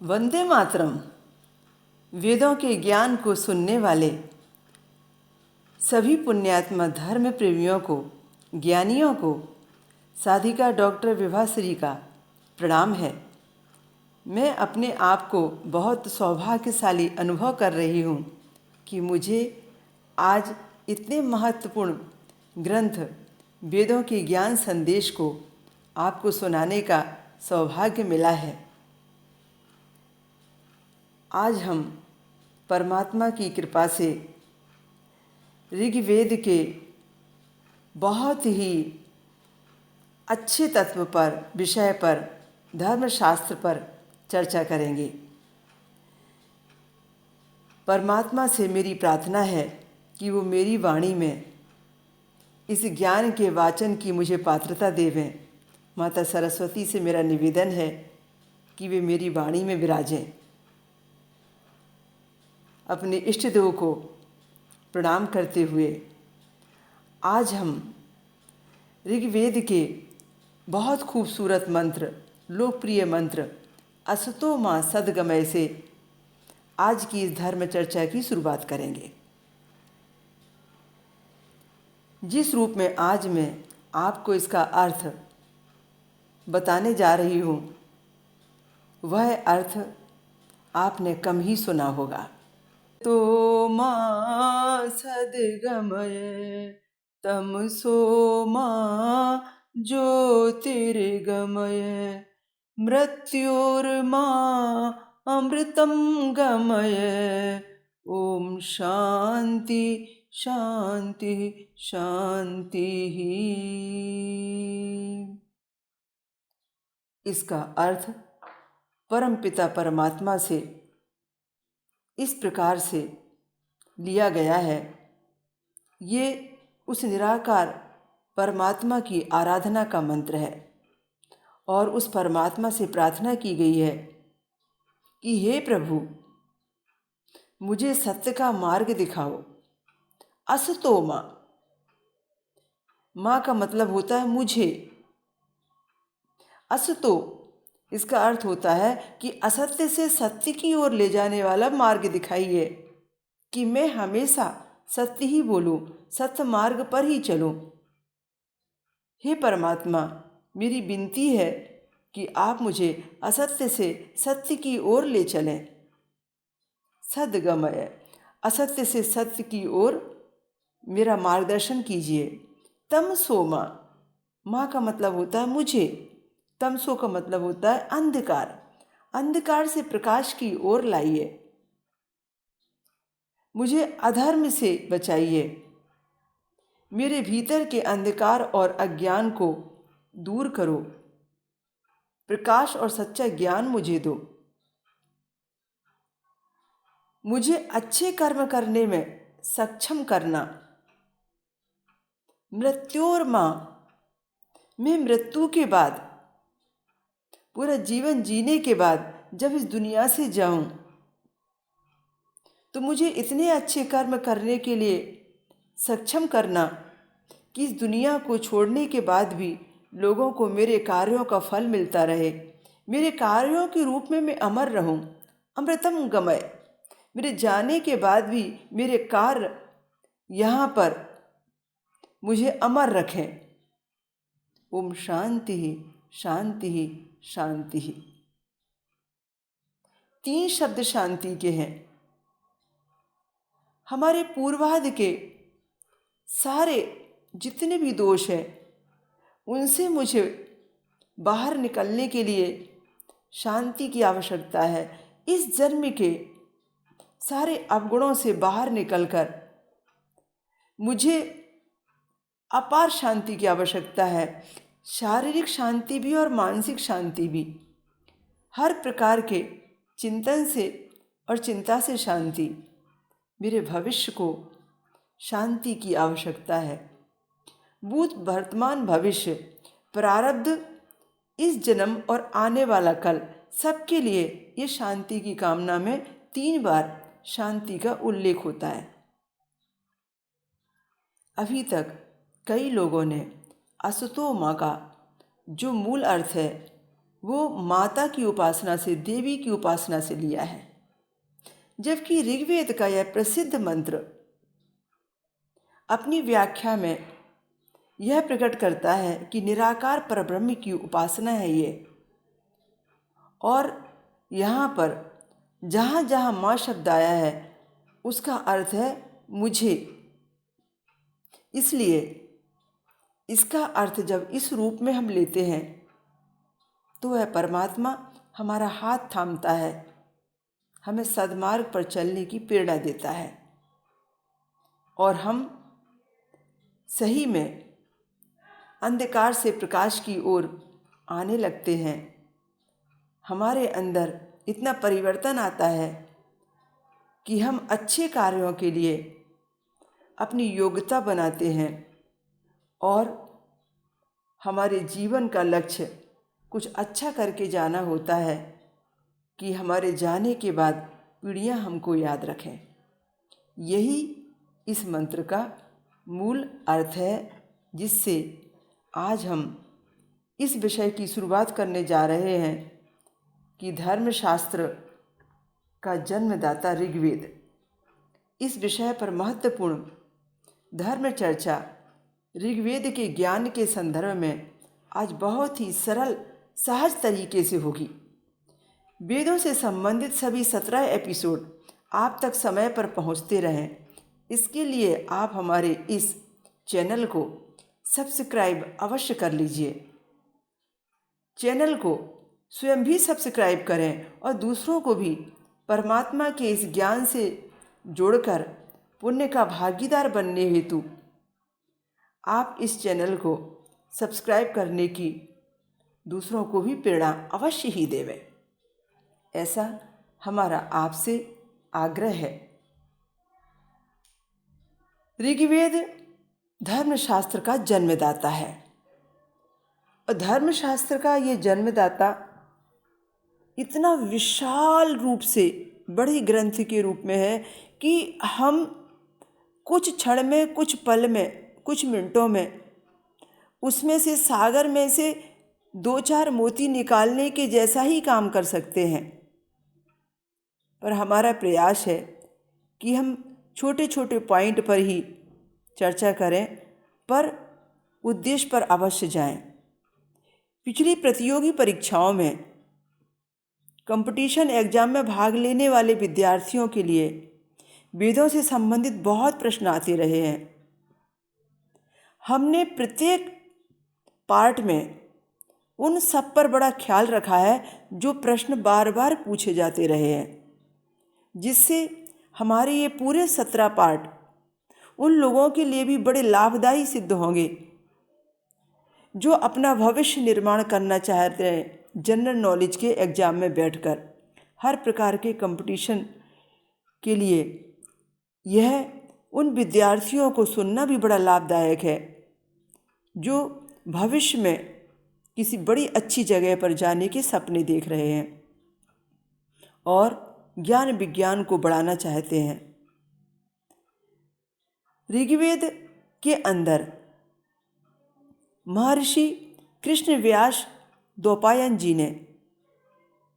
वंदे मातरम। वेदों के ज्ञान को सुनने वाले सभी पुण्यात्मा धर्म प्रेमियों को, ज्ञानियों को साधिका डॉक्टर विभाश्री का प्रणाम है। मैं अपने आप को बहुत सौभाग्यशाली अनुभव कर रही हूँ कि मुझे आज इतने महत्वपूर्ण ग्रंथ वेदों के ज्ञान संदेश को आपको सुनाने का सौभाग्य मिला है। आज हम परमात्मा की कृपा से ऋग्वेद के बहुत ही अच्छे तत्व पर, विषय पर, धर्मशास्त्र पर चर्चा करेंगे। परमात्मा से मेरी प्रार्थना है कि वो मेरी वाणी में इस ज्ञान के वाचन की मुझे पात्रता देवें। माता सरस्वती से मेरा निवेदन है कि वे मेरी वाणी में विराजें। अपने इष्ट देव को प्रणाम करते हुए आज हम ऋग्वेद के बहुत खूबसूरत मंत्र, लोकप्रिय मंत्र असतो मां सद्गमय से आज की इस धर्म चर्चा की शुरुआत करेंगे। जिस रूप में आज मैं आपको इसका अर्थ बताने जा रही हूँ, वह अर्थ आपने कम ही सुना होगा। तो मां सद्गमय तमसो मां ज्योतिर्गमय मृत्योर्मा अमृतं गमय। ओम शांति शांति शांति। इसका अर्थ परमपिता परमात्मा से इस प्रकार से लिया गया है। ये उस निराकार परमात्मा की आराधना का मंत्र है और उस परमात्मा से प्रार्थना की गई है कि हे प्रभु, मुझे सत्य का मार्ग दिखाओ। असतो मां, मां का मतलब होता है मुझे। असतो इसका अर्थ होता है कि असत्य से सत्य की ओर ले जाने वाला मार्ग दिखाइए, कि मैं हमेशा सत्य ही बोलूं, सत्य मार्ग पर ही चलूं। हे परमात्मा, मेरी विनती है कि आप मुझे असत्य से सत्य की ओर ले चलें। सद्गमय, असत्य से सत्य की ओर मेरा मार्गदर्शन कीजिए। तमसो मां, मां का मतलब होता है मुझे। तमसो का मतलब होता है अंधकार। अंधकार से प्रकाश की ओर लाइए। मुझे अधर्म से बचाइए। मेरे भीतर के अंधकार और अज्ञान को दूर करो। प्रकाश और सच्चा ज्ञान मुझे दो। मुझे अच्छे कर्म करने में सक्षम करना। मृत्योर्मा, मैं मृत्यु के बाद, पूरा जीवन जीने के बाद जब इस दुनिया से जाऊं, तो मुझे इतने अच्छे कर्म करने के लिए सक्षम करना कि इस दुनिया को छोड़ने के बाद भी लोगों को मेरे कार्यों का फल मिलता रहे। मेरे कार्यों के रूप में मैं अमर रहूं। अमृतम गमय, मेरे जाने के बाद भी मेरे कार्य यहाँ पर मुझे अमर रखें। ओम शांति शांति शांति। 3 शब्द शांति के हैं। हमारे पूर्वादि के सारे जितने भी दोष हैं, उनसे मुझे बाहर निकलने के लिए शांति की आवश्यकता है। इस जन्म के सारे अवगुणों से बाहर निकलकर मुझे अपार शांति की आवश्यकता है। शारीरिक शांति भी और मानसिक शांति भी। हर प्रकार के चिंतन से और चिंता से शांति। मेरे भविष्य को शांति की आवश्यकता है। भूत, वर्तमान, भविष्य, प्रारब्ध, इस जन्म और आने वाला कल, सबके लिए ये शांति की कामना में 3 बार शांति का उल्लेख होता है। अभी तक कई लोगों ने असतो मां का जो मूल अर्थ है वो माता की उपासना से, देवी की उपासना से लिया है। जबकि ऋग्वेद का यह प्रसिद्ध मंत्र अपनी व्याख्या में यह प्रकट करता है कि निराकार परब्रह्म की उपासना है ये। और यहाँ पर जहाँ जहाँ माँ शब्द आया है उसका अर्थ है मुझे। इसलिए इसका अर्थ जब इस रूप में हम लेते हैं तो वह परमात्मा हमारा हाथ थामता है, हमें सद्मार्ग पर चलने की प्रेरणा देता है और हम सही में अंधकार से प्रकाश की ओर आने लगते हैं। हमारे अंदर इतना परिवर्तन आता है कि हम अच्छे कार्यों के लिए अपनी योग्यता बनाते हैं और हमारे जीवन का लक्ष्य कुछ अच्छा करके जाना होता है कि हमारे जाने के बाद पीढ़ियां हमको याद रखें। यही इस मंत्र का मूल अर्थ है, जिससे आज हम इस विषय की शुरुआत करने जा रहे हैं कि धर्मशास्त्र का जन्मदाता ऋग्वेद। इस विषय पर महत्वपूर्ण धर्म चर्चा ऋग्वेद के ज्ञान के संदर्भ में आज बहुत ही सरल सहज तरीके से होगी। वेदों से संबंधित सभी 17 एपिसोड आप तक समय पर पहुंचते रहें, इसके लिए आप हमारे इस चैनल को सब्सक्राइब अवश्य कर लीजिए। चैनल को स्वयं भी सब्सक्राइब करें और दूसरों को भी परमात्मा के इस ज्ञान से जोड़कर पुण्य का भागीदार बनने हेतु आप इस चैनल को सब्सक्राइब करने की दूसरों को भी प्रेरणा अवश्य ही देवें, ऐसा हमारा आपसे आग्रह है। ऋग्वेद धर्मशास्त्र का जन्मदाता है और धर्मशास्त्र का ये जन्मदाता इतना विशाल रूप से बड़ी ग्रंथ के रूप में है कि हम कुछ क्षण में, कुछ पल में, कुछ मिनटों में उसमें से सागर में से 2-4 मोती निकालने के जैसा ही काम कर सकते हैं। पर हमारा प्रयास है कि हम छोटे छोटे पॉइंट पर ही चर्चा करें, पर उद्देश्य पर अवश्य जाएं। पिछली प्रतियोगी परीक्षाओं में, कंपटीशन एग्जाम में भाग लेने वाले विद्यार्थियों के लिए वेदों से संबंधित बहुत प्रश्न आते रहे हैं। हमने प्रत्येक पार्ट में उन सब पर बड़ा ख्याल रखा है जो प्रश्न बार बार पूछे जाते रहे हैं, जिससे हमारे ये पूरे 17 पार्ट उन लोगों के लिए भी बड़े लाभदायी सिद्ध होंगे जो अपना भविष्य निर्माण करना चाहते हैं। जनरल नॉलेज के एग्ज़ाम में बैठकर हर प्रकार के कंपटीशन के लिए यह उन विद्यार्थियों को सुनना भी बड़ा लाभदायक है जो भविष्य में किसी बड़ी अच्छी जगह पर जाने के सपने देख रहे हैं और ज्ञान विज्ञान को बढ़ाना चाहते हैं। ऋग्वेद के अंदर महर्षि कृष्ण व्यास द्वैपायन जी ने,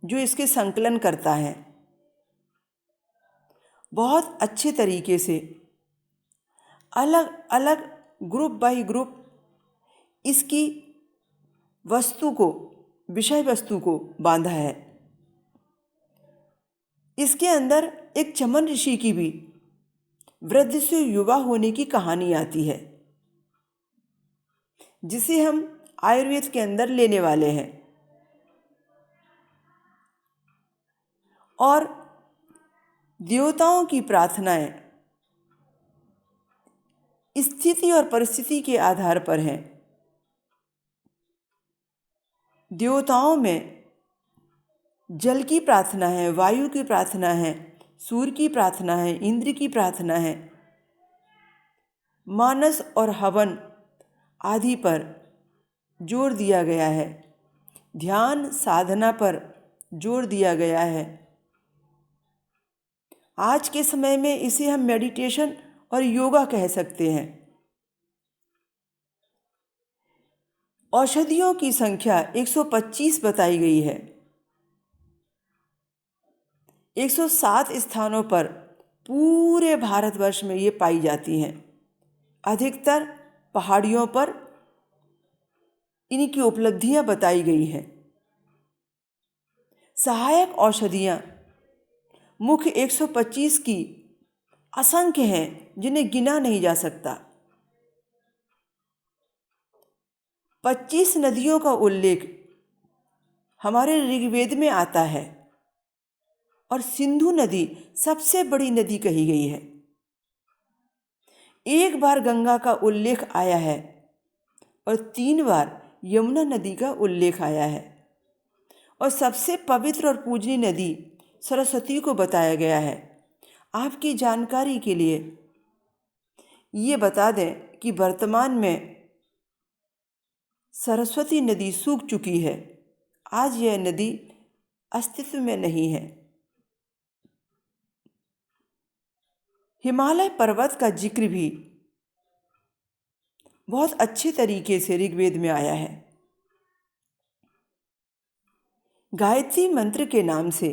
जो इसके संकलन करता है, बहुत अच्छे तरीके से अलग अलग ग्रुप बाय ग्रुप इसकी वस्तु को, विषय वस्तु को बांधा है। इसके अंदर एक चमन ऋषि की भी वृद्ध से युवा होने की कहानी आती है, जिसे हम आयुर्वेद के अंदर लेने वाले हैं। और देवताओं की प्रार्थनाएं स्थिति और परिस्थिति के आधार पर हैं। देवताओं में जल की प्रार्थना है, वायु की प्रार्थना है, सूर्य की प्रार्थना है, इंद्र की प्रार्थना है, मानस और हवन आदि पर जोर दिया गया है, ध्यान साधना पर जोर दिया गया है। आज के समय में इसे हम मेडिटेशन और योगा कह सकते हैं। औषधियों की संख्या 125 बताई गई है। 107 स्थानों पर पूरे भारतवर्ष में ये पाई जाती हैं। अधिकतर पहाड़ियों पर इनकी उपलब्धियां बताई गई हैं। सहायक औषधियां मुख्य 125 की असंख्य हैं, जिन्हें गिना नहीं जा सकता। 25 नदियों का उल्लेख हमारे ऋग्वेद में आता है और सिंधु नदी सबसे बड़ी नदी कही गई है। एक बार गंगा का उल्लेख आया है और 3 बार यमुना नदी का उल्लेख आया है, और सबसे पवित्र और पूजनीय नदी सरस्वती को बताया गया है। आपकी जानकारी के लिए ये बता दें कि वर्तमान में सरस्वती नदी सूख चुकी है। आज यह नदी अस्तित्व में नहीं है। हिमालय पर्वत का जिक्र भी बहुत अच्छे तरीके से ऋग्वेद में आया है। गायत्री मंत्र के नाम से,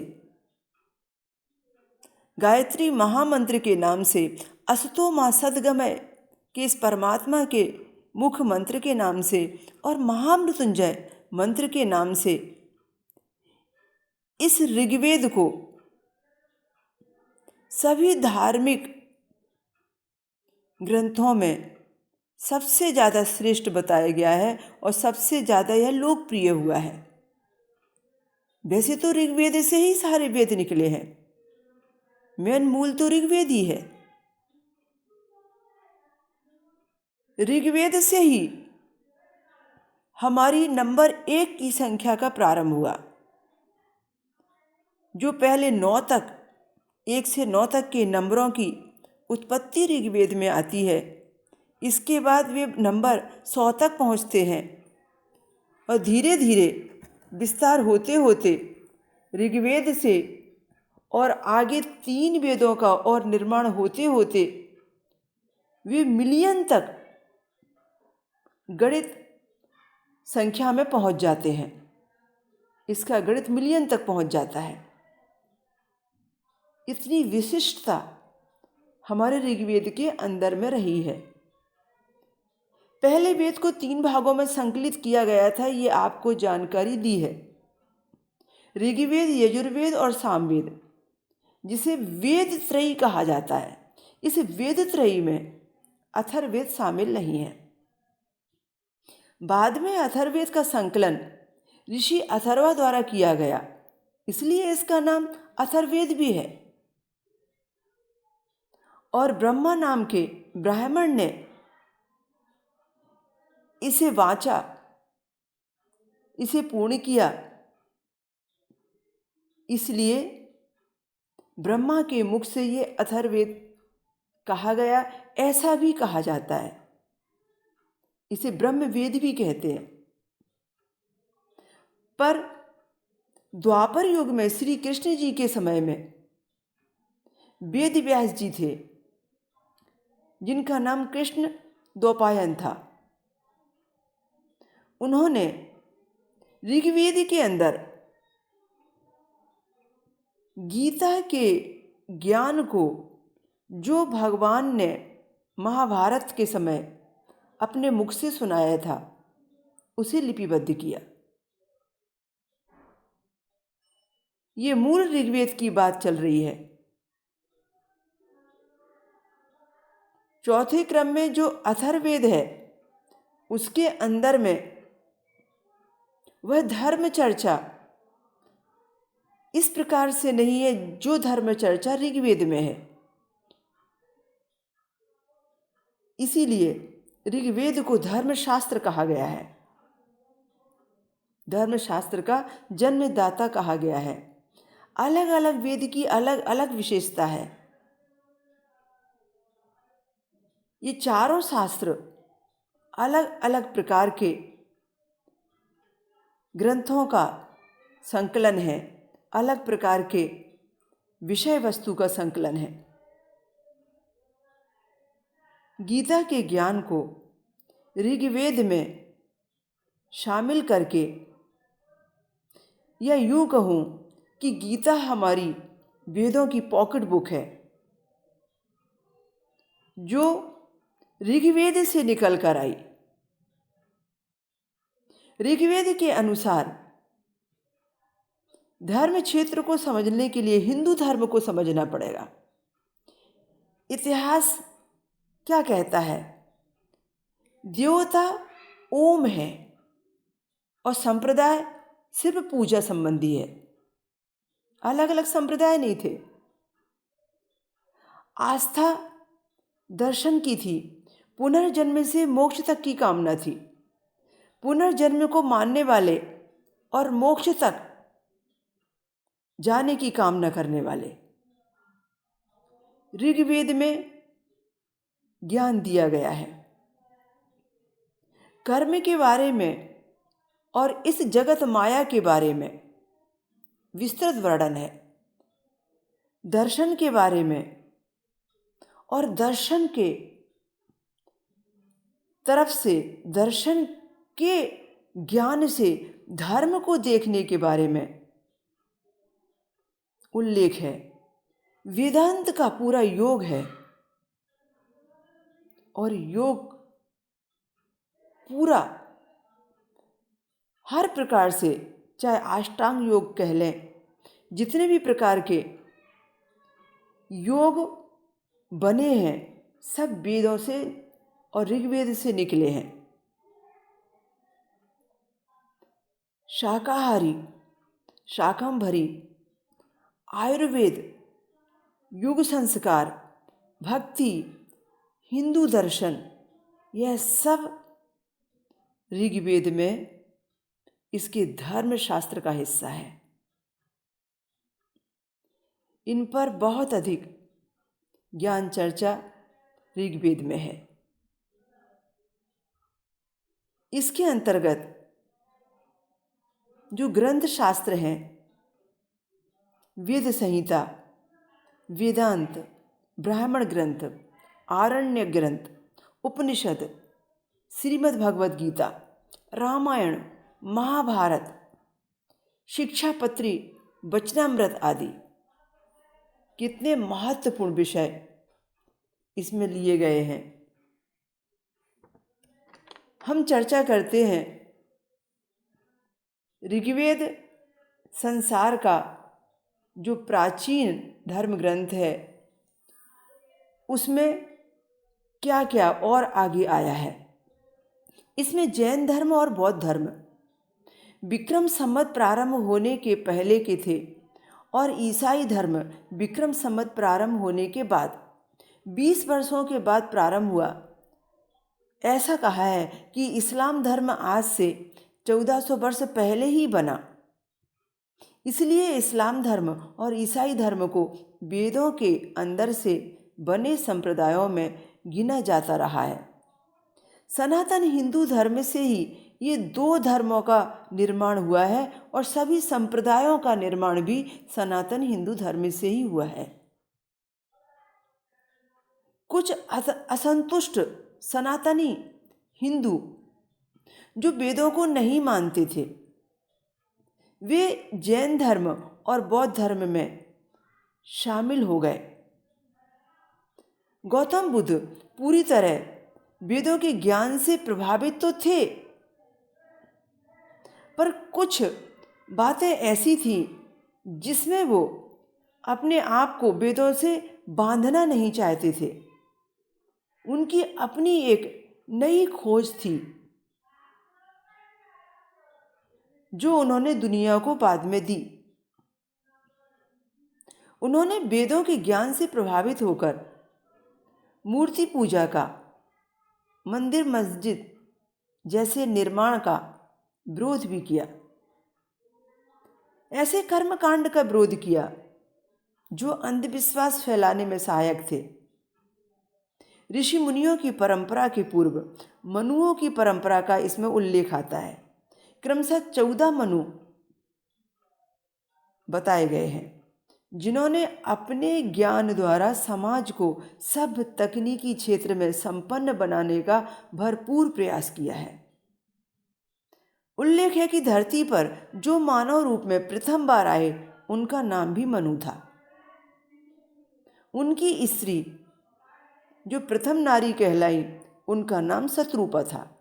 गायत्री महामंत्र के नाम से, असतो मा सद्गमय के इस परमात्मा के मुख्य मंत्र के नाम से और महामृत्युंजय मंत्र के नाम से इस ऋग्वेद को सभी धार्मिक ग्रंथों में सबसे ज़्यादा श्रेष्ठ बताया गया है और सबसे ज़्यादा यह लोकप्रिय हुआ है। वैसे तो ऋग्वेद से ही सारे वेद निकले हैं, मेन मूल तो ऋग्वेद ही है। ऋग्वेद से ही हमारी नंबर 1 की संख्या का प्रारंभ हुआ। जो पहले 9 तक, 1 से 9 तक के नंबरों की उत्पत्ति ऋग्वेद में आती है। इसके बाद वे नंबर 100 तक पहुँचते हैं और धीरे धीरे विस्तार होते होते ऋग्वेद से और आगे 3 वेदों का और निर्माण होते होते वे मिलियन तक गणित संख्या में पहुंच जाते हैं। इसका गणित मिलियन तक पहुंच जाता है। इतनी विशिष्टता हमारे ऋग्वेद के अंदर में रही है। पहले वेद को 3 भागों में संकलित किया गया था, ये आपको जानकारी दी है। ऋग्वेद, यजुर्वेद और सामवेद, जिसे वेद त्रयी कहा जाता है। इस वेद त्रयी में अथर्ववेद शामिल नहीं है। बाद में अथर्ववेद का संकलन ऋषि अथर्वा द्वारा किया गया, इसलिए इसका नाम अथर्ववेद भी है। और ब्रह्मा नाम के ब्राह्मण ने इसे वाचा, इसे पूर्ण किया, इसलिए ब्रह्मा के मुख से ये अथर्ववेद कहा गया। ऐसा भी कहा जाता है, इसे ब्रह्मवेद भी कहते हैं। पर द्वापर युग में श्री कृष्ण जी के समय में वेद व्यास जी थे, जिनका नाम कृष्ण द्वैपायन था। उन्होंने ऋग्वेद के अंदर गीता के ज्ञान को, जो भगवान ने महाभारत के समय अपने मुख से सुनाया था, उसे लिपिबद्ध किया। ये मूल ऋग्वेद की बात चल रही है। चौथे क्रम में जो अथर्ववेद है, उसके अंदर में वह धर्म चर्चा इस प्रकार से नहीं है जो धर्म चर्चा ऋग्वेद में है। इसीलिए ऋग्वेद को धर्मशास्त्र कहा गया है, धर्मशास्त्र का जन्मदाता कहा गया है। अलग अलग वेद की अलग अलग विशेषता है। ये चारों शास्त्र अलग अलग प्रकार के ग्रंथों का संकलन है, अलग प्रकार के विषय वस्तु का संकलन है। गीता के ज्ञान को ऋग्वेद में शामिल करके, या यूँ कहूँ कि गीता हमारी वेदों की पॉकेट बुक है, जो ऋग्वेद से निकल कर आई। ऋग्वेद के अनुसार धर्म क्षेत्र को समझने के लिए हिंदू धर्म को समझना पड़ेगा। इतिहास क्या कहता है? देवता ओम है और संप्रदाय सिर्फ पूजा संबंधी है, अलग अलग संप्रदाय नहीं थे। आस्था दर्शन की थी, पुनर्जन्म से मोक्ष तक की कामना थी। पुनर्जन्म को मानने वाले और मोक्ष तक जाने की कामना करने वाले। ऋग्वेद में ज्ञान दिया गया है, कर्म के बारे में और इस जगत माया के बारे में विस्तृत वर्णन है। दर्शन के बारे में और दर्शन के तरफ से, दर्शन के ज्ञान से धर्म को देखने के बारे में उल्लेख है। वेदांत का पूरा योग है और योग पूरा हर प्रकार से, चाहे अष्टांग योग कह लें, जितने भी प्रकार के योग बने हैं सब वेदों से और ऋग्वेद से निकले हैं। शाकाहारी, शाकंभरी, आयुर्वेद, युग संस्कार, भक्ति, हिंदू दर्शन, यह सब ऋग्वेद में इसके धर्मशास्त्र का हिस्सा है। इन पर बहुत अधिक ज्ञान चर्चा ऋग्वेद में है। इसके अंतर्गत जो ग्रंथ शास्त्र हैं, वेद संहिता, वेदांत, ब्राह्मण ग्रंथ, आरण्य ग्रंथ, उपनिषद, श्रीमद् भगवद गीता, रामायण, महाभारत, शिक्षापत्री, वचनामृत आदि कितने महत्वपूर्ण विषय इसमें लिए गए हैं। हम चर्चा करते हैं ऋग्वेद संसार का जो प्राचीन धर्म ग्रंथ है, उसमें क्या क्या और आगे आया है। इसमें जैन धर्म और बौद्ध धर्म विक्रम संवत प्रारंभ होने के पहले के थे और ईसाई धर्म विक्रम संवत प्रारंभ होने के बाद 20 वर्षों के बाद प्रारंभ हुआ। ऐसा कहा है कि इस्लाम धर्म आज से 1400 वर्ष पहले ही बना। इसलिए इस्लाम धर्म और ईसाई धर्म को वेदों के अंदर से बने संप्रदायों में गिना जाता रहा है। सनातन हिंदू धर्म से ही ये दो धर्मों का निर्माण हुआ है और सभी संप्रदायों का निर्माण भी सनातन हिंदू धर्म से ही हुआ है। कुछ असंतुष्ट सनातनी हिंदू जो वेदों को नहीं मानते थे, वे जैन धर्म और बौद्ध धर्म में शामिल हो गए। गौतम बुद्ध पूरी तरह वेदों के ज्ञान से प्रभावित तो थे, पर कुछ बातें ऐसी थीं जिसमें वो अपने आप को वेदों से बांधना नहीं चाहते थे। उनकी अपनी एक नई खोज थी जो उन्होंने दुनिया को बाद में दी। उन्होंने वेदों के ज्ञान से प्रभावित होकर मूर्ति पूजा का, मंदिर मस्जिद जैसे निर्माण का विरोध भी किया। ऐसे कर्मकांड का विरोध किया जो अंधविश्वास फैलाने में सहायक थे। ऋषि मुनियों की परंपरा के पूर्व मनुओं की परंपरा का इसमें उल्लेख आता है। क्रमशः 14 मनु बताए गए हैं जिन्होंने अपने ज्ञान द्वारा समाज को सभ्य तकनीकी क्षेत्र में संपन्न बनाने का भरपूर प्रयास किया है। उल्लेख है कि धरती पर जो मानव रूप में प्रथम बार आए उनका नाम भी मनु था। उनकी स्त्री जो प्रथम नारी कहलाई उनका नाम शत्रुपा था।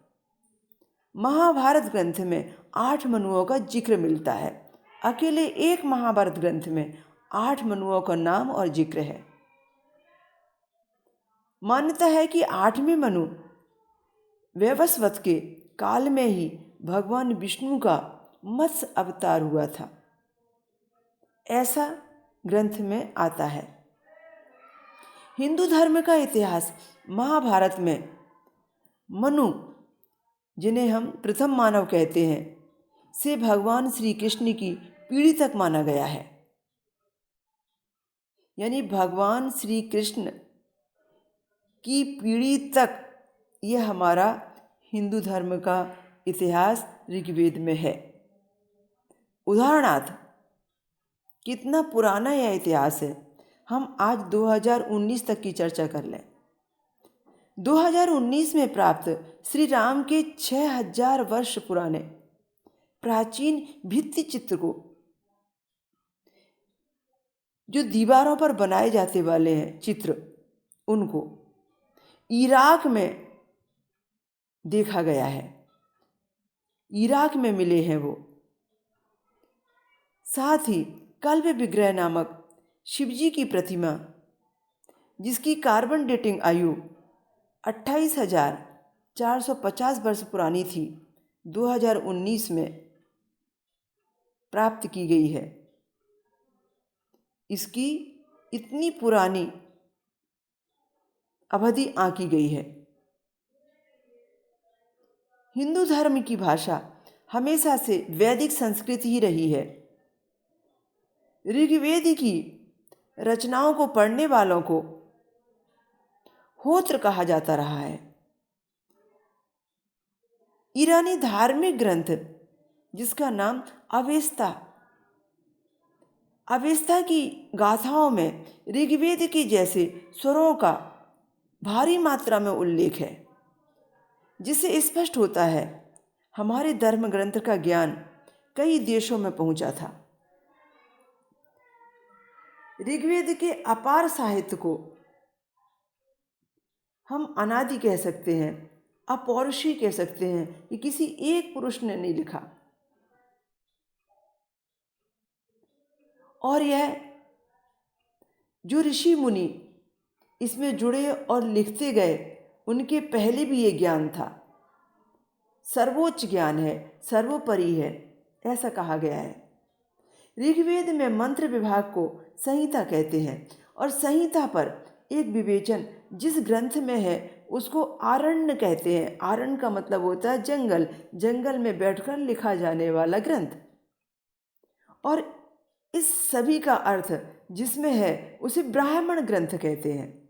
महाभारत ग्रंथ में 8 मनुओं का जिक्र मिलता है। अकेले एक महाभारत ग्रंथ में 8 मनुओं का नाम और जिक्र है। मान्यता है कि 8वें मनु वैवस्वत के काल में ही भगवान विष्णु का मत्स्य अवतार हुआ था, ऐसा ग्रंथ में आता है। हिंदू धर्म का इतिहास महाभारत में मनु, जिन्हें हम प्रथम मानव कहते हैं, से भगवान श्री कृष्ण की पीढ़ी तक माना गया है। यानी भगवान श्री कृष्ण की पीढ़ी तक यह हमारा हिंदू धर्म का इतिहास ऋग्वेद में है। उदाहरणार्थ कितना पुराना यह इतिहास है, हम आज 2019 तक की चर्चा कर लें। 2019 में प्राप्त श्री राम के 6000 वर्ष पुराने प्राचीन भित्ति चित्र को, जो दीवारों पर बनाए जाते वाले हैं चित्र, उनको इराक में देखा गया है। इराक में मिले हैं वो। साथ ही कल्प विग्रह नामक शिवजी की प्रतिमा, जिसकी कार्बन डेटिंग आयु 28,450 वर्ष पुरानी थी, 2019 में प्राप्त की गई है। इसकी इतनी पुरानी अवधि आंकी गई है। हिंदू धर्म की भाषा हमेशा से वैदिक संस्कृत ही रही है। ऋग्वेद की रचनाओं को पढ़ने वालों को होत्र कहा जाता रहा है। ईरानी धार्मिक ग्रंथ जिसका नाम अवेस्ता की गाथाओं में ऋग्वेद के जैसे स्वरों का भारी मात्रा में उल्लेख है, जिससे स्पष्ट होता है हमारे धर्म ग्रंथ का ज्ञान कई देशों में पहुंचा था। ऋग्वेद के अपार साहित्य को हम अनादि कह सकते हैं, अपौरुषीय कह सकते हैं। ये किसी एक पुरुष ने नहीं लिखा, और यह जो ऋषि मुनि इसमें जुड़े और लिखते गए, उनके पहले भी ये ज्ञान था। सर्वोच्च ज्ञान है, सर्वोपरि है, ऐसा कहा गया है। ऋग्वेद में मंत्र विभाग को संहिता कहते हैं, और संहिता पर एक विवेचन जिस ग्रंथ में है उसको आरण्य कहते हैं। आरण्य का मतलब होता है जंगल, जंगल में बैठकर लिखा जाने वाला ग्रंथ। और इस सभी का अर्थ जिसमें है उसे ब्राह्मण ग्रंथ कहते हैं।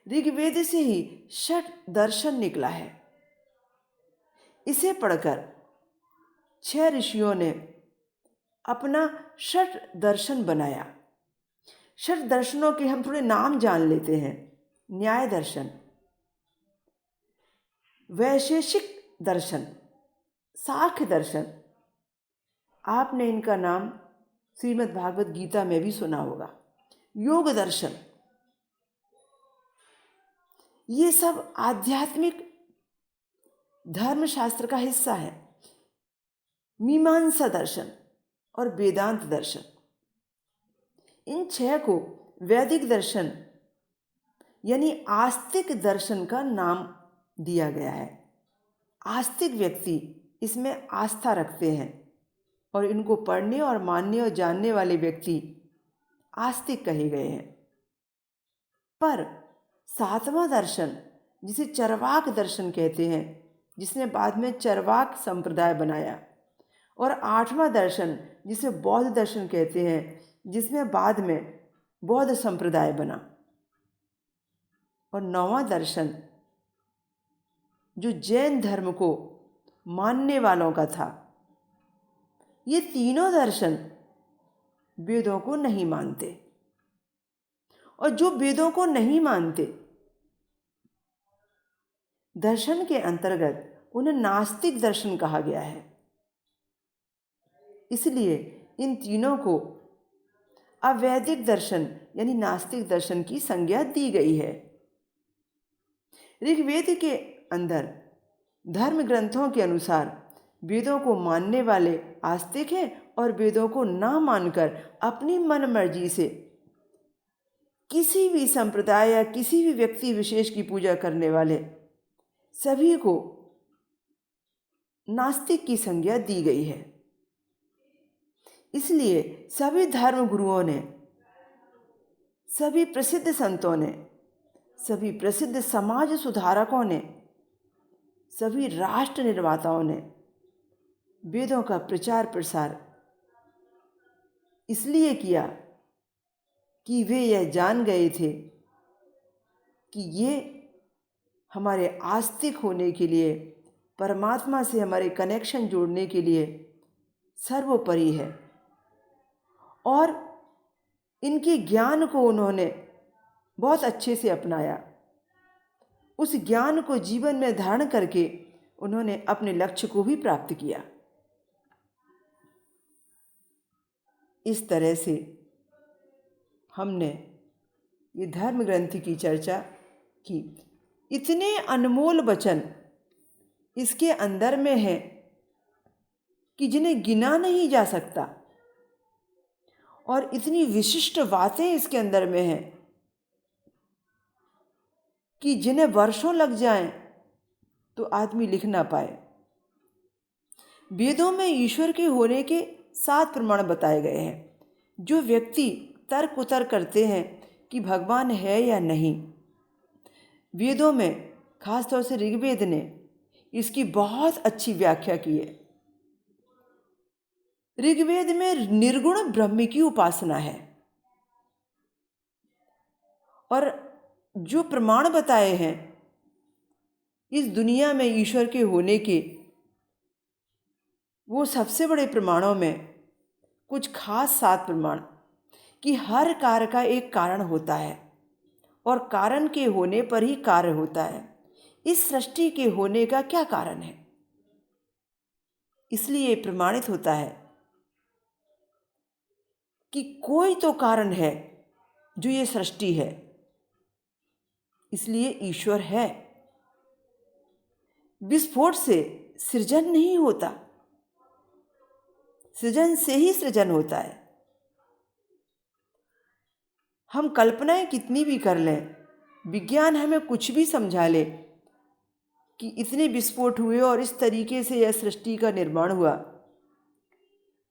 ऋग्वेद से ही षट दर्शन निकला है। इसे पढ़कर 6 ऋषियों ने अपना षट दर्शन बनाया। षट दर्शनों के हम थोड़े नाम जान लेते हैं। न्याय दर्शन, वैशेषिक दर्शन, साख्य दर्शन। आपने इनका नाम श्रीमद् भागवत गीता में भी सुना होगा। योग दर्शन, ये सब आध्यात्मिक धर्मशास्त्र का हिस्सा है। मीमांसा दर्शन और वेदांत दर्शन, इन 6 को वैदिक दर्शन यानी आस्तिक दर्शन का नाम दिया गया है। आस्तिक व्यक्ति इसमें आस्था रखते हैं, और इनको पढ़ने और मानने और जानने वाले व्यक्ति आस्तिक कहे गए हैं। पर 7वां दर्शन, जिसे चरवाक दर्शन कहते हैं, जिसने बाद में चरवाक संप्रदाय बनाया, और 8वां दर्शन जिसे बौद्ध दर्शन कहते हैं, जिसमें बाद में बौद्ध संप्रदाय बना, और 9वां दर्शन जो जैन धर्म को मानने वालों का था। ये तीनों दर्शन वेदों को नहीं मानते, और जो वेदों को नहीं मानते, दर्शन के अंतर्गत उन्हें नास्तिक दर्शन कहा गया है। इसलिए इन तीनों को अवैदिक दर्शन यानी नास्तिक दर्शन की संज्ञा दी गई है। ऋग्वेद के अंदर धर्म ग्रंथों के अनुसार वेदों को मानने वाले आस्तिक हैं और वेदों को ना मानकर अपनी मन मर्जी से किसी भी संप्रदाय या किसी भी व्यक्ति विशेष की पूजा करने वाले सभी को नास्तिक की संज्ञा दी गई है। इसलिए सभी धर्म गुरुओं ने, सभी प्रसिद्ध संतों ने, सभी प्रसिद्ध समाज सुधारकों ने, सभी राष्ट्र निर्माताओं ने वेदों का प्रचार प्रसार इसलिए किया कि वे यह जान गए थे कि ये हमारे आस्तिक होने के लिए, परमात्मा से हमारे कनेक्शन जोड़ने के लिए सर्वोपरि है। और इनके ज्ञान को उन्होंने बहुत अच्छे से अपनाया। उस ज्ञान को जीवन में धारण करके उन्होंने अपने लक्ष्य को भी प्राप्त किया। इस तरह से हमने ये धर्म ग्रंथ की चर्चा की। इतने अनमोल वचन इसके अंदर में है कि जिन्हें गिना नहीं जा सकता, और इतनी विशिष्ट बातें इसके अंदर में हैं कि जिन्हें वर्षों लग जाएं तो आदमी लिख ना पाए। वेदों में ईश्वर के होने के 7 प्रमाण बताए गए हैं। जो व्यक्ति तर्क उतर करते हैं कि भगवान है या नहीं, वेदों में खासतौर से ऋग्वेद ने इसकी बहुत अच्छी व्याख्या की है। ऋग्वेद में निर्गुण ब्रह्म की उपासना है, और जो प्रमाण बताए हैं इस दुनिया में ईश्वर के होने के, वो सबसे बड़े प्रमाणों में कुछ खास 7 प्रमाण कि हर कार्य का एक कारण होता है और कारण के होने पर ही कार्य होता है। इस सृष्टि के होने का क्या कारण है, इसलिए प्रमाणित होता है कि कोई तो कारण है जो ये सृष्टि है, इसलिए ईश्वर है। विस्फोट से सृजन नहीं होता, सृजन से ही सृजन होता है। हम कल्पनाएं कितनी भी कर लें, विज्ञान हमें कुछ भी समझा ले कि इतने विस्फोट हुए और इस तरीके से यह सृष्टि का निर्माण हुआ,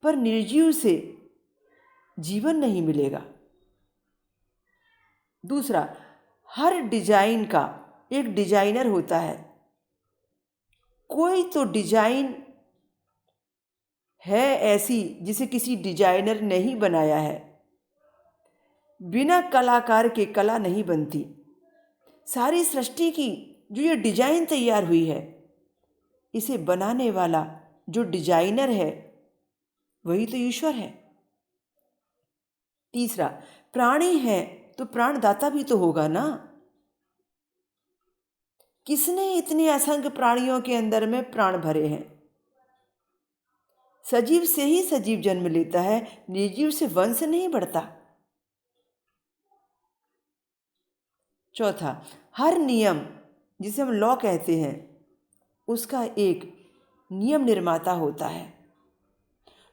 पर निर्जीव से जीवन नहीं मिलेगा। दूसरा, हर डिजाइन का एक डिजाइनर होता है। कोई तो डिजाइन है ऐसी जिसे किसी डिजाइनर ने ही बनाया है। बिना कलाकार के कला नहीं बनती। सारी सृष्टि की जो ये डिजाइन तैयार हुई है, इसे बनाने वाला जो डिजाइनर है वही तो ईश्वर है। तीसरा, प्राणी है तो प्राणदाता भी तो होगा ना। किसने इतने असंख्य प्राणियों के अंदर में प्राण भरे हैं। सजीव से ही सजीव जन्म लेता है, निर्जीव से वंश नहीं बढ़ता। चौथा, हर नियम जिसे हम लॉ कहते हैं उसका एक नियम निर्माता होता है।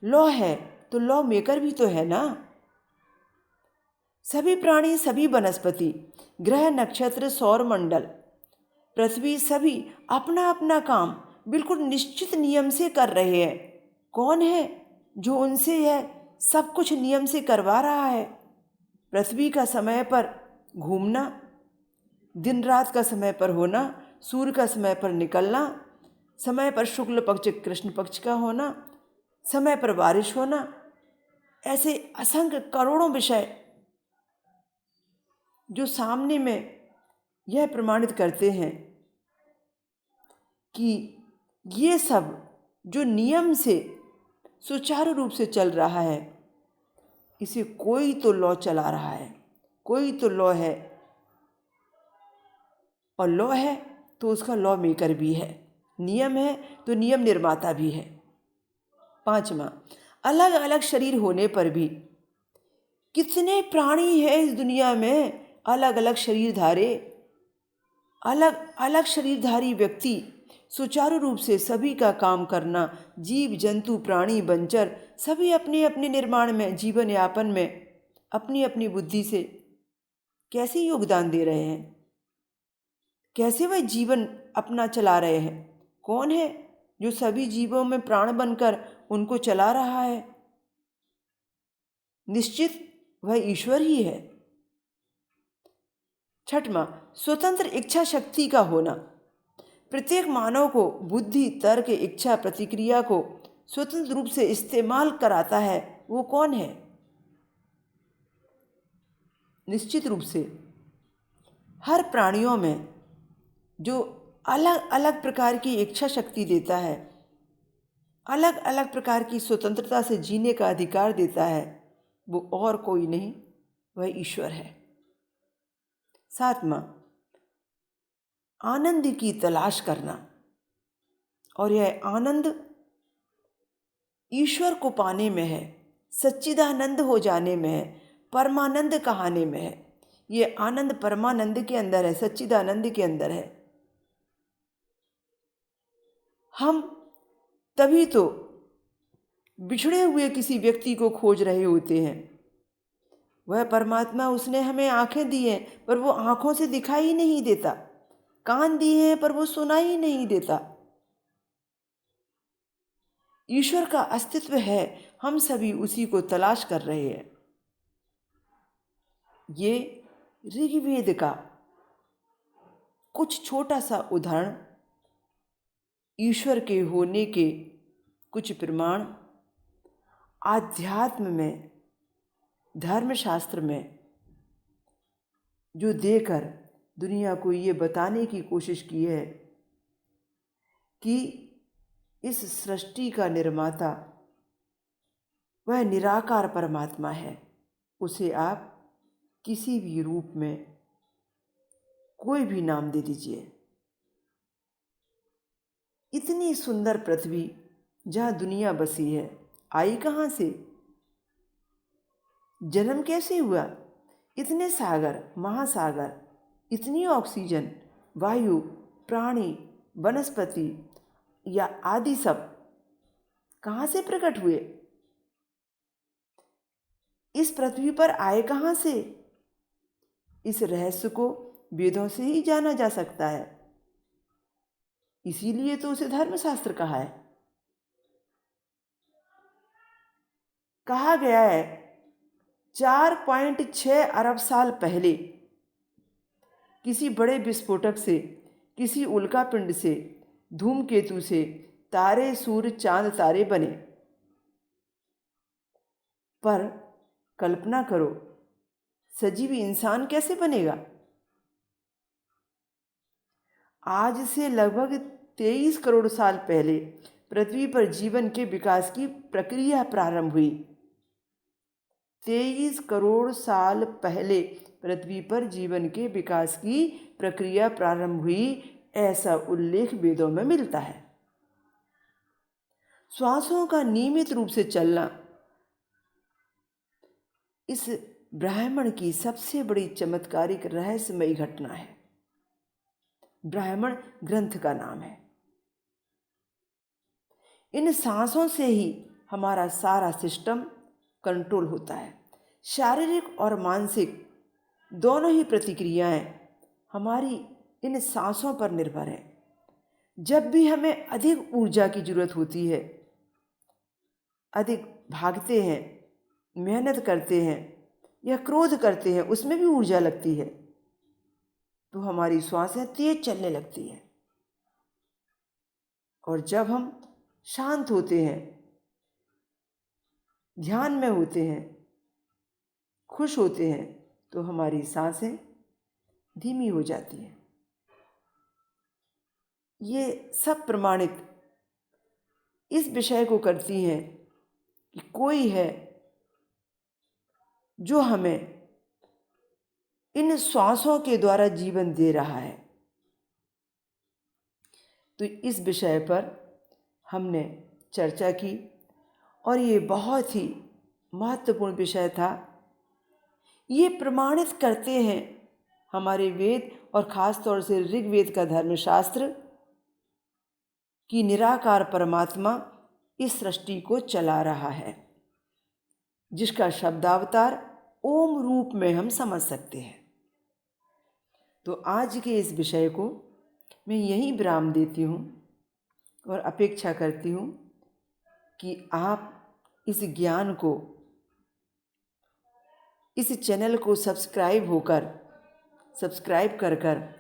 लॉ है तो लॉ मेकर भी तो है ना। सभी प्राणी, सभी वनस्पति, ग्रह, नक्षत्र, सौर मंडल, पृथ्वी, सभी अपना अपना काम बिल्कुल निश्चित नियम से कर रहे हैं। कौन है जो उनसे यह सब कुछ नियम से करवा रहा है? पृथ्वी का समय पर घूमना, दिन रात का समय पर होना, सूर्य का समय पर निकलना, समय पर शुक्ल पक्ष कृष्ण पक्ष का होना, समय पर बारिश होना, ऐसे असंख्य करोड़ों विषय जो सामने में यह प्रमाणित करते हैं कि ये सब जो नियम से सुचारू रूप से चल रहा है, इसे कोई तो लॉ चला रहा है, कोई तो लॉ है, और लॉ है तो उसका लॉ मेकर भी है, नियम है तो नियम निर्माता भी है। पांचवा, अलग अलग शरीर होने पर भी कितने प्राणी हैं इस दुनिया में, अलग अलग शरीरधारे, अलग अलग शरीरधारी व्यक्ति सुचारू रूप से सभी का काम करना, जीव जंतु प्राणी बंजर सभी अपने अपने निर्माण में, जीवन यापन में अपनी अपनी बुद्धि से कैसे योगदान दे रहे हैं, कैसे वह जीवन अपना चला रहे हैं। कौन है जो सभी जीवों में प्राण बनकर उनको चला रहा है? निश्चित वह ईश्वर ही है। छठवां, स्वतंत्र इच्छा शक्ति का होना। प्रत्येक मानव को बुद्धि, तर्क, इच्छा, प्रतिक्रिया को स्वतंत्र रूप से इस्तेमाल कराता है। वो कौन है? निश्चित रूप से हर प्राणियों में जो अलग अलग प्रकार की इच्छा शक्ति देता है, अलग अलग प्रकार की स्वतंत्रता से जीने का अधिकार देता है, वो और कोई नहीं, वह ईश्वर है। सातवां, आनंद की तलाश करना, और यह आनंद ईश्वर को पाने में है, सच्चिदानंद हो जाने में है, परमानंद कहाने में है। ये आनंद परमानंद के अंदर है, सच्चिदानंद के अंदर है। हम तभी तो बिछड़े हुए किसी व्यक्ति को खोज रहे होते हैं। वह परमात्मा, उसने हमें आंखें दी हैं पर वो आंखों से दिखाई नहीं देता, कान दिए हैं पर वो सुनाई नहीं देता। ईश्वर का अस्तित्व है, हम सभी उसी को तलाश कर रहे हैं। ये ऋग्वेद का कुछ छोटा सा उदाहरण, ईश्वर के होने के कुछ प्रमाण आध्यात्म में, धर्मशास्त्र में जो देकर दुनिया को ये बताने की कोशिश की है कि इस सृष्टि का निर्माता वह निराकार परमात्मा है। उसे आप किसी भी रूप में कोई भी नाम दे दीजिए। इतनी सुंदर पृथ्वी जहाँ दुनिया बसी है, आई कहाँ से? जन्म कैसे हुआ? इतने सागर, महासागर, इतनी ऑक्सीजन, वायु, प्राणी, वनस्पति या आदि सब कहाँ से प्रकट हुए? इस पृथ्वी पर आए कहाँ से? इस रहस्य को वेदों से ही जाना जा सकता है। इसीलिए तो उसे धर्मशास्त्र कहा है। कहा गया है 4.6 अरब साल पहले किसी बड़े विस्फोटक से, किसी उल्कापिंड से, धूमकेतु से तारे, सूर्य, चांद तारे बने। पर कल्पना करो, सजीव इंसान कैसे बनेगा? आज से लगभग 23 करोड़ साल पहले पृथ्वी पर जीवन के विकास की प्रक्रिया प्रारंभ हुई। 23 करोड़ साल पहले पृथ्वी पर जीवन के विकास की प्रक्रिया प्रारंभ हुई, ऐसा उल्लेख वेदों में मिलता है। श्वासों का नियमित रूप से चलना इस ब्राह्मण की सबसे बड़ी चमत्कारिक रहस्यमयी घटना है। ब्राह्मण ग्रंथ का नाम है। इन सांसों से ही हमारा सारा सिस्टम कंट्रोल होता है। शारीरिक और मानसिक दोनों ही प्रतिक्रियाएं हमारी इन सांसों पर निर्भर है। जब भी हमें अधिक ऊर्जा की जरूरत होती है, अधिक भागते हैं, मेहनत करते हैं या क्रोध करते हैं, उसमें भी ऊर्जा लगती है, तो हमारी श्वासें तेज चलने लगती हैं। और जब हम शांत होते हैं, ध्यान में होते हैं, खुश होते हैं, तो हमारी सांसें धीमी हो जाती हैं। ये सब प्रमाणित इस विषय को करती हैं कि कोई है जो हमें इन श्वासों के द्वारा जीवन दे रहा है। तो इस विषय पर हमने चर्चा की और ये बहुत ही महत्वपूर्ण विषय था। ये प्रमाणित करते हैं हमारे वेद और ख़ास तौर से ऋग्वेद का धर्मशास्त्र कि निराकार परमात्मा इस सृष्टि को चला रहा है, जिसका शब्दावतार ओम रूप में हम समझ सकते हैं। तो आज के इस विषय को मैं यहीं विराम देती हूँ और अपेक्षा करती हूँ कि आप इस ज्ञान को, इस चैनल को सब्सक्राइब कर कर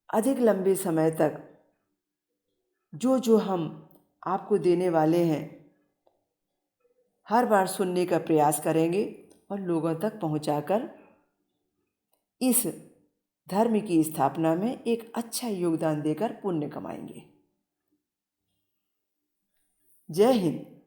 अधिक लंबे समय तक जो हम आपको देने वाले हैं हर बार सुनने का प्रयास करेंगे और लोगों तक पहुंचाकर इस धर्म की स्थापना में एक अच्छा योगदान देकर पुण्य कमाएंगे। जय हिंद।